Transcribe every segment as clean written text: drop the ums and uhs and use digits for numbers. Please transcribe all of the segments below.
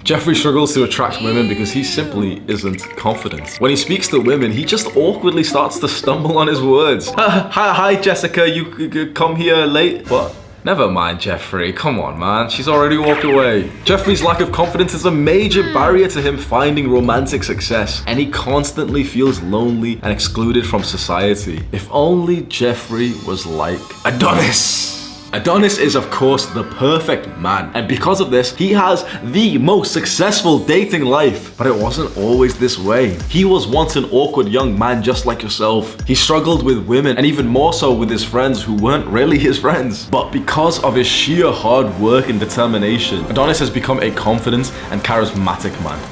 Jeffrey struggles to attract women because he simply isn't confident. When he speaks to women, he just awkwardly starts to stumble on his words. Hi, Jessica, you come here late? What? Never mind, Jeffrey. Come on, man. She's already walked away. Jeffrey's lack of confidence is a major barrier to him finding romantic success, and he constantly feels lonely and excluded from society. If only Jeffrey was like Adonis. Adonis is, of course, the perfect man, and because of this, he has the most successful dating life. But it wasn't always this way. He was once an awkward young man just like yourself. He struggled with women, and even more so with his friends who weren't really his friends. But because of his sheer hard work and determination, Adonis has become a confident and charismatic man.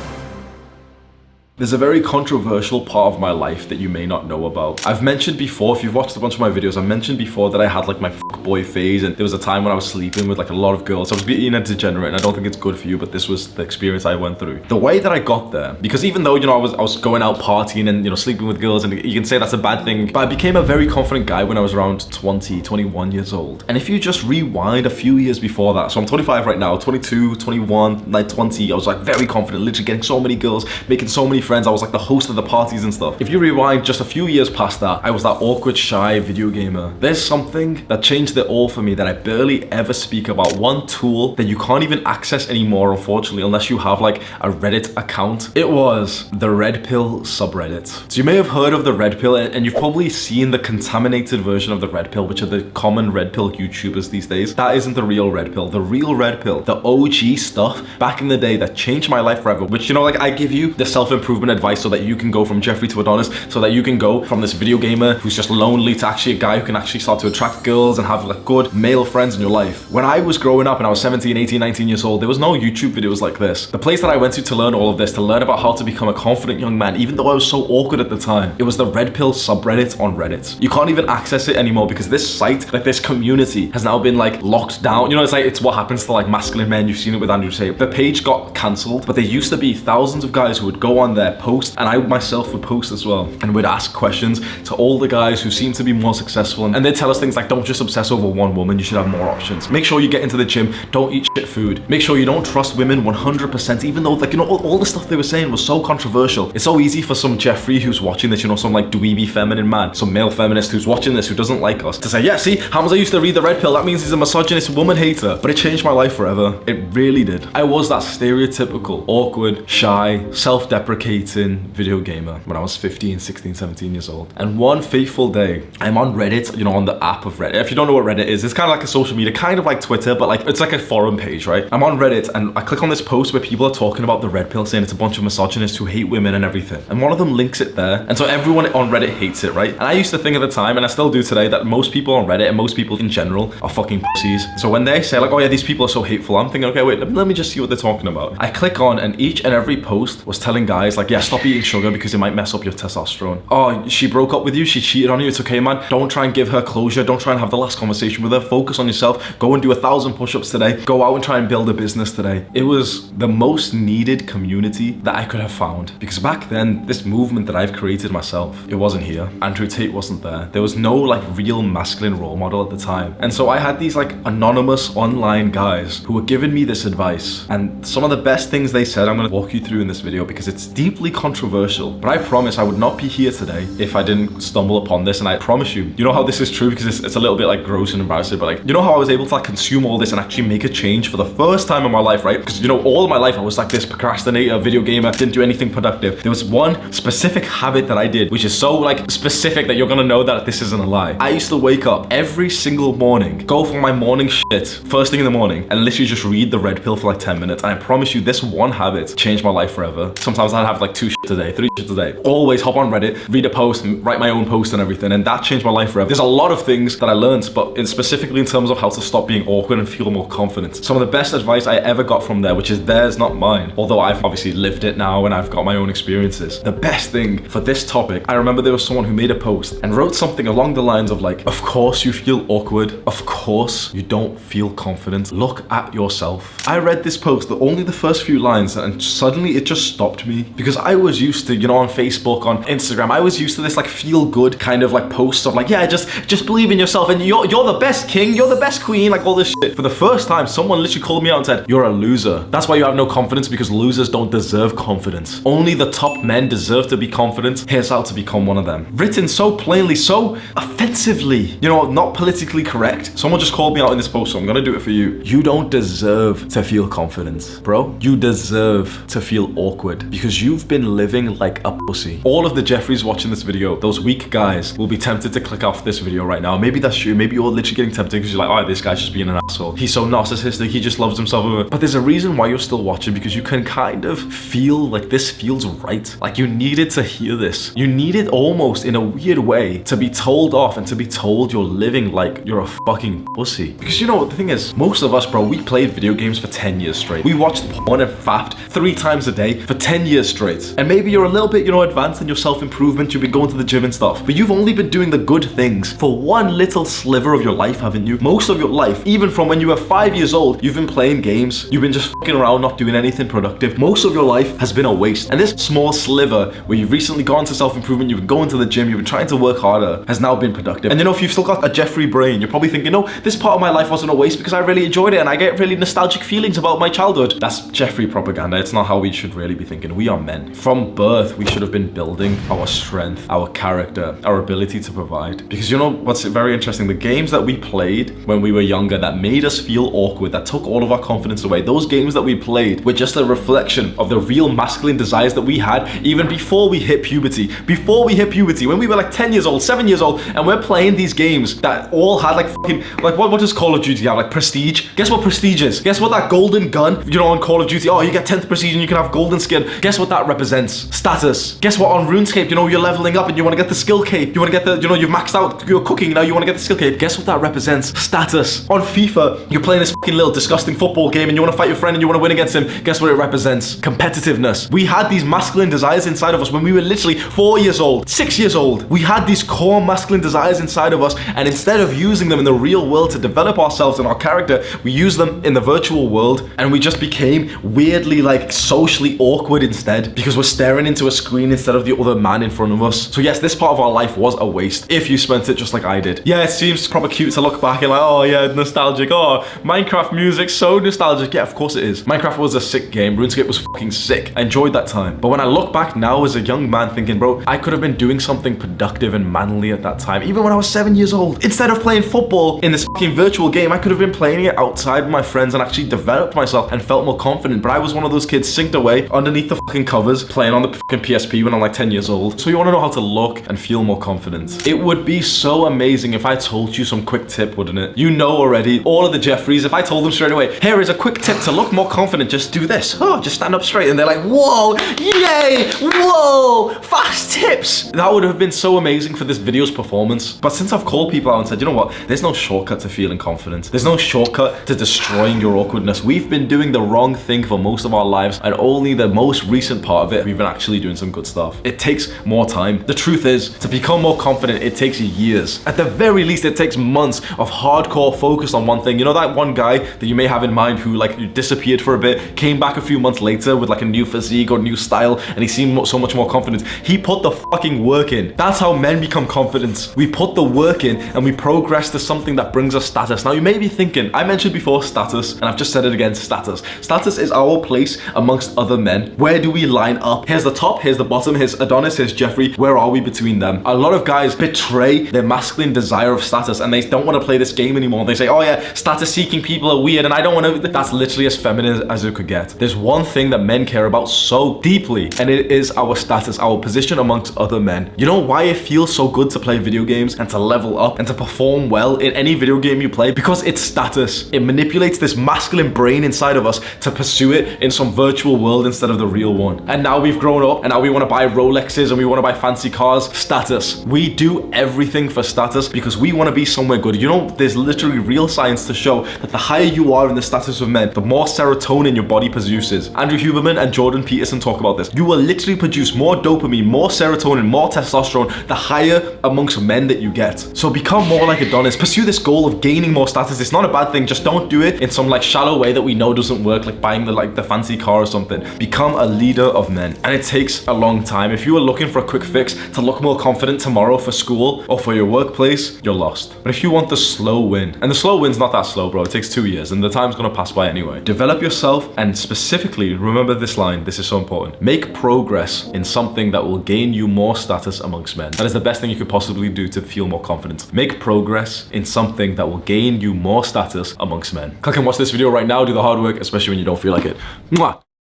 There's a very controversial part of my life that you may not know about. I've mentioned before, if you've watched a bunch of my videos, I've mentioned before that I had like my boy phase, and there was a time when I was sleeping with like a lot of girls. I was being a degenerate, and I don't think it's good for you, but this was the experience I went through. The way that I got there, because even though, I was going out partying and, sleeping with girls, and you can say that's a bad thing, but I became a very confident guy when I was around 20, 21 years old. And if you just rewind a few years before that, so I'm 25 right now, 22, 21, like 20, I was like very confident, literally getting so many girls, making so many friends. I was like the host of the parties and stuff. If you rewind just a few years past that, I was that awkward, shy video gamer. There's something that changed it all for me that I barely ever speak about. One tool that you can't even access anymore, unfortunately, unless you have like a Reddit account. It was the Red Pill subreddit. So you may have heard of the Red Pill, and you've probably seen the contaminated version of the Red Pill, which are the common Red Pill YouTubers these days. That isn't the real Red Pill. The real Red Pill, the OG stuff back in the day that changed my life forever, which, like I give you the self-improvement advice so that you can go from Jeffrey to Adonis, so that you can go from this video gamer who's just lonely to actually a guy who can actually start to attract girls and have like good male friends in your life. When I was growing up and I was 17, 18, 19 years old, there was no YouTube videos like this. The place that I went to learn all of this, to learn about how to become a confident young man, even though I was so awkward at the time, it was the Red Pill subreddit on Reddit. You can't even access it anymore because this site, like this community, has now been like locked down. It's what happens to like masculine men. You've seen it with Andrew Tate. The page got cancelled, but there used to be thousands of guys who would go on there, post, and I myself would post as well, and would ask questions to all the guys who seem to be more successful, and they'd tell us things like, don't just obsess over one woman, you should have more options. Make sure you get into the gym, don't eat shit food. Make sure you don't trust women 100%, even though all the stuff they were saying was so controversial. It's so easy for some Jeffrey who's watching this, some like dweeby feminine man, some male feminist who's watching this who doesn't like us, to say, yeah, see, Hamza used to read the Red Pill, that means he's a misogynist woman hater. But it changed my life forever. It really did. I was that stereotypical, awkward, shy, self-deprecating video gamer when I was 15, 16, 17 years old. And one fateful day, I'm on Reddit, on the app of Reddit. If you don't know what Reddit is, it's kind of like a social media, kind of like Twitter, but like it's like a forum page, right? I'm on Reddit and I click on this post where people are talking about the Red Pill, saying it's a bunch of misogynists who hate women and everything. And one of them links it there. And so everyone on Reddit hates it, right? And I used to think at the time, and I still do today, that most people on Reddit and most people in general are fucking pussies. So when they say like, oh yeah, these people are so hateful, I'm thinking, okay, wait, let me just see what they're talking about. I click on, and each and every post was telling guys like, yeah, stop eating sugar because it might mess up your testosterone. Oh, she broke up with you, she cheated on you, it's okay, man. Don't try and give her closure, don't try and have the last conversation with her, focus on yourself, go and do 1,000 push-ups today, go out and try and build a business today. It was the most needed community that I could have found, because back then, this movement that I've created myself, it wasn't here. Andrew Tate wasn't there. There was no like real masculine role model at the time. And so I had these like anonymous online guys who were giving me this advice, and some of the best things they said I'm going to walk you through in this video because it's deeply controversial, but I promise I would not be here today if I didn't stumble upon this. And I promise you know how this is true, because it's a little bit like gross and embarrassing, but like, how I was able to like consume all this and actually make a change for the first time in my life, right? Because all of my life I was like this procrastinator, video gamer, didn't do anything productive. There was one specific habit that I did, which is so like specific that you're gonna know that this isn't a lie. I used to wake up every single morning, go for my morning shit first thing in the morning, and literally just read the Red Pill for like 10 minutes. And I promise you, this one habit changed my life forever. Sometimes I'd have like 2 shits a day, 3 shits a day. Always hop on Reddit, read a post, and write my own post and everything, and that changed my life forever. There's a lot of things that I learned, but specifically in terms of how to stop being awkward and feel more confident. Some of the best advice I ever got from there, which is theirs, not mine, although I've obviously lived it now and I've got my own experiences. The best thing for this topic, I remember there was someone who made a post and wrote something along the lines of like, of course you feel awkward, of course you don't feel confident, look at yourself. I read this post, only the first few lines, and suddenly it just stopped me, because because I was used to, you know, on Facebook, on Instagram, I was used to this like feel good kind of like posts of like, yeah, just believe in yourself and you're the best king, you're the best queen, like all this shit. For the first time, someone literally called me out and said, you're a loser. That's why you have no confidence, because losers don't deserve confidence. Only the top men deserve to be confident. Here's how to become one of them. Written so plainly, so offensively, you know, not politically correct. Someone just called me out in this post, so I'm gonna do it for you. You don't deserve to feel confidence, bro. You deserve to feel awkward because you've been living like a pussy. All of the Jeffreys watching this video, those weak guys, will be tempted to click off this video right now. Maybe that's you. Maybe you're literally getting tempted because you're like, oh, this guy's just being an asshole. He's so narcissistic. He just loves himself. But there's a reason why you're still watching, because you can kind of feel like this feels right. Like you needed to hear this. You needed almost in a weird way to be told off and to be told you're living like you're a fucking pussy. Because you know what the thing is, most of us, bro, we played video games for 10 years straight. We watched porn and fapped 3 times a day for 10 years straight. And maybe you're a little bit, you know, advanced in your self-improvement. You've been going to the gym and stuff, but you've only been doing the good things for one little sliver of your life, haven't you? Most of your life, even from when you were 5 years old, you've been playing games. You've been just fucking around, not doing anything productive. Most of your life has been a waste. And this small sliver where you've recently gone to self-improvement, you've been going to the gym, you've been trying to work harder, has now been productive. And you know, if you've still got a Jeffrey brain, you're probably thinking, no, this part of my life wasn't a waste because I really enjoyed it and I get really nostalgic feelings about my childhood. That's Jeffrey propaganda. It's not how we should really be thinking. We are men. From birth, we should have been building our strength, our character, our ability to provide. Because you know what's very interesting? The games that we played when we were younger that made us feel awkward, that took all of our confidence away, those games that we played were just a reflection of the real masculine desires that we had even before we hit puberty. Before we hit puberty, when we were like 10 years old, 7 years old, and we're playing these games that all had like fucking, like what does Call of Duty have? Like prestige? Guess what prestige is? Guess what that golden gun, you know, on Call of Duty, oh, you get 10th prestige and you can have golden skin. Guess what that represents? Status. Guess what on RuneScape, you know, you're leveling up and you want to get the skill cape. You want to get the, you know, you've maxed out your cooking, now you want to get the skill cape. Guess what that represents? Status. On FIFA, you're playing this fucking little disgusting football game and you want to fight your friend and you want to win against him. Guess what it represents? Competitiveness. We had these masculine desires inside of us when we were literally 4 years old, 6 years old. We had these core masculine desires inside of us, and instead of using them in the real world to develop ourselves and our character, we used them in the virtual world, and we just became weirdly like socially awkward instead because we're staring into a screen instead of the other man in front of us. So yes, this part of our life was a waste if you spent it just like I did. Yeah, it seems proper cute to look back and like, oh yeah, nostalgic. Oh, Minecraft music, so nostalgic. Yeah, of course it is. Minecraft was a sick game. RuneScape was fucking sick. I enjoyed that time. But when I look back now as a young man thinking, bro, I could have been doing something productive and manly at that time, even when I was 7 years old. Instead of playing football in this fucking virtual game, I could have been playing it outside with my friends and actually developed myself and felt more confident. But I was one of those kids synced away underneath the fucking covers, playing on the fucking PSP when I'm like 10 years old. So you want to know how to look and feel more confident. It would be so amazing if I told you some quick tip, wouldn't it? You know already, all of the Jeffreys, if I told them straight away, here is a quick tip to look more confident, just do this. Oh, just stand up straight. And they're like, whoa, yay, whoa, fast tips. That would have been so amazing for this video's performance. But since I've called people out and said, you know what, there's no shortcut to feeling confident. There's no shortcut to destroying your awkwardness. We've been doing the wrong thing for most of our lives, and only the most recent part of it, we've been actually doing some good stuff. It takes more time. The truth is, to become more confident, it takes years. At the very least, it takes months of hardcore focus on one thing. You know that one guy that you may have in mind who like disappeared for a bit, came back a few months later with like a new physique or new style, and he seemed so much more confident. He put the fucking work in. That's how men become confident. We put the work in and we progress to something that brings us status. Now you may be thinking, I mentioned before status, and I've just said it again, status. Status is our place amongst other men. Where do we line up? Here's the top, here's the bottom, here's Adonis, here's Jeffrey. Where are we between them? A lot of guys betray their masculine desire of status and they don't want to play this game anymore. They say, oh yeah, status seeking people are weird and I don't want to. That's literally as feminine as it could get. There's one thing that men care about so deeply, and it is our status, our position amongst other men. You know why it feels so good to play video games and to level up and to perform well in any video game you play? Because it's status. It manipulates this masculine brain inside of us to pursue it in some virtual world instead of the real one. And now we've grown up and now we want to buy Rolexes and we want to buy fancy cars. Status. We do everything for status because we want to be somewhere good. You know, there's literally real science to show that the higher you are in the status of men, the more serotonin your body produces. Andrew Huberman and Jordan Peterson talk about this. You will literally produce more dopamine, more serotonin, more testosterone, the higher amongst men that you get. So become more like Adonis. Pursue this goal of gaining more status. It's not a bad thing. Just don't do it in some like shallow way that we know doesn't work, like buying the fancy car or something. Become a leader of men, and it takes a long time. If you are looking for a quick fix to look more confident tomorrow for school or for your workplace, you're lost. But if you want the slow win, and the slow win's not that slow, bro, it takes 2 years and the time's gonna pass by anyway. Develop yourself, and specifically remember this line, this is so important. Make progress in something that will gain you more status amongst men. That is the best thing you could possibly do to feel more confident. Make progress in something that will gain you more status amongst men. Click and watch this video right now, do the hard work, especially when you don't feel like it. Mwah!